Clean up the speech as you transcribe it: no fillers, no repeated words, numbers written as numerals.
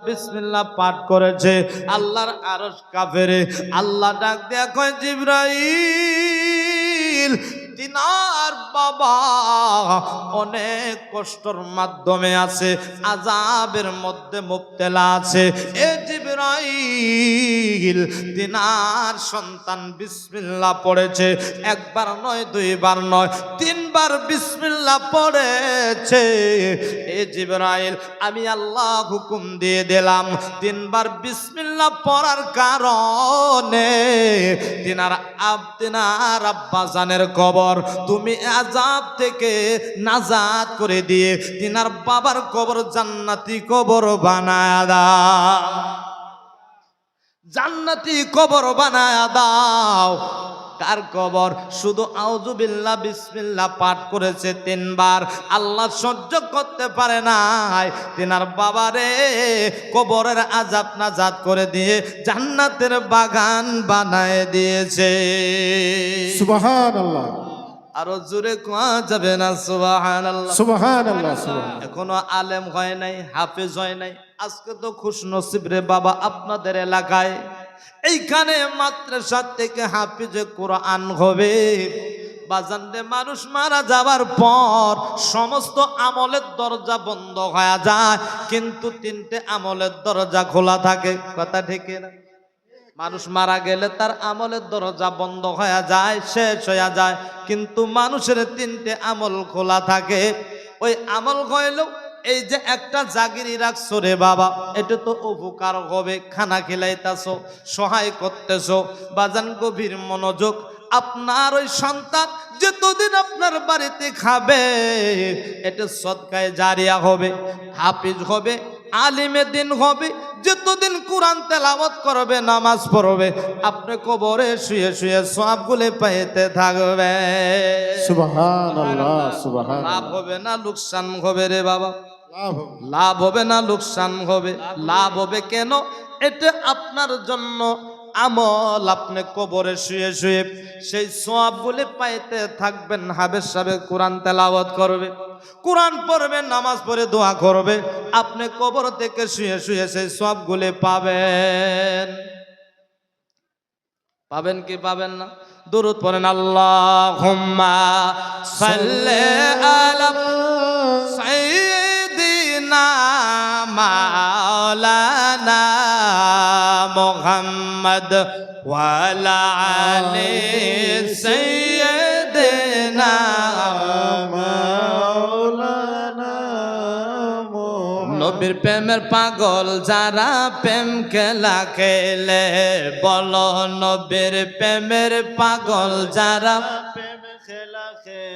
বিসমিল্লাহ পাঠ করেছে, আল্লাহর আরশ কাঁপে। আল্লাহ ডাক দেয়া কয়, জিবরাইল, তিনার বাবা অনেক কষ্টের মাধ্যমে আছে, আযাবের মধ্যে মুবতলা আছে। এ জিবরাইল, তিনার সন্তান বিসমিল্লাহ পড়েছে, একবার নয়, দুইবার নয়, তিনবার বিসমিল্লাহ পড়েছে। এ জিবরাইল, আমি আল্লাহ হুকুম দিয়ে দিলাম, তিনবার বিসমিল্লাহ পড়ার কারণে তিনার আব্বাজানের কবর তুমি আযাব থেকে নাজাত করে দিয়ে তিনার বাবার কবর জান্নাতি কবর বানায়া দাও, জান্নাতি কবর বানায়া দাও। কার কবর? শুধু আউযুবিল্লাহ বিসমিল্লাহ পাঠ করেছে তিনবার, আল্লাহ সহ্য করতে পারে নাই, তিনার বাবারে কবরের আযাব নাজাত করে দিয়ে জান্নাতের বাগান বানায় দিয়েছে। সুবহানাল্লাহ। আরো জোরে কোয়া যাবে না সুবহানাল্লাহ? সুবহানাল্লাহ, সুবহানাল্লাহ। এখনো আলেম হয় নাই, হাফেজ হয় নাই, আজকে তো খুশ নসিব রে বাবা আপনাদের এলাকায় এইখানে মাদ্রাসা থেকে হাফিজে কোরআন হবে। বাজানরে, মানুষ মারা যাবার পর সমস্ত আমলের দরজা বন্ধ হয়ে যায়, কিন্তু তিনটে আমলের দরজা খোলা থাকে। কথা ঠিক না? মানুষ মারা গেলে তার আমলের দরজা বন্ধ হয়ে যায়, শেষ হয়ে যায়, কিন্তু মানুষের তিনটে আমল খোলা থাকে। ওই আমল হইল, এই যে একটা জাগিরি রাখছো রে বাবা, এটা তো উপকার হবে, খানা খিলাইতাছো, সহায় করতেছো। বাজান, গভীর মনোযোগ, আপনার ওই সন্তান যতদিন আপনার বাড়িতে খাবে এটা সদকায়ে জারিয়া হবে, হাফিজ হবে, আলিমে দিন হবে, যতদিন কোরআন তেলাওয়াত করবে, নামাজ পড়বে, আপনি কবরে শুয়ে শুয়ে সওয়াবগুলো পাইতে থাকবে। সুবহানাল্লাহ, সুবহানাল্লাহ। লাভ হবে না লোকসান হবে রে বাবা? লাভ হবে। লাভ হবে না লোকসান হবে? লাভ হবে। কেন? এটা আপনার জন্য আমল, আপনি কবরে শুয়ে শুয়ে সেই সওয়াবগুলো পাইতে থাকবেন। হাফেজ সাহেব কোরআন তেলাওয়াত করবে, কোরআন পড়বে, নামাজ পড়ে দোয়া করবে, আপনি কবর থেকে শুয়ে শুয়ে সেই সওয়াবগুলো পাবেন। পাবেন কি পাবেন না? দুরূদ পড়েন, আল্লাহুম্মা সাল্লি আলা সাইয়্যিদিনা মাওলানা মুহাম্মদ ওয়া আলা আলি সাইয়্যিদিনা মাওলানা নবীর প্রেমের পাগল যারা প্রেম খেলা খেলে, বলো নবীর প্রেমের পাগল যারা প্রেম খেলা খেলে।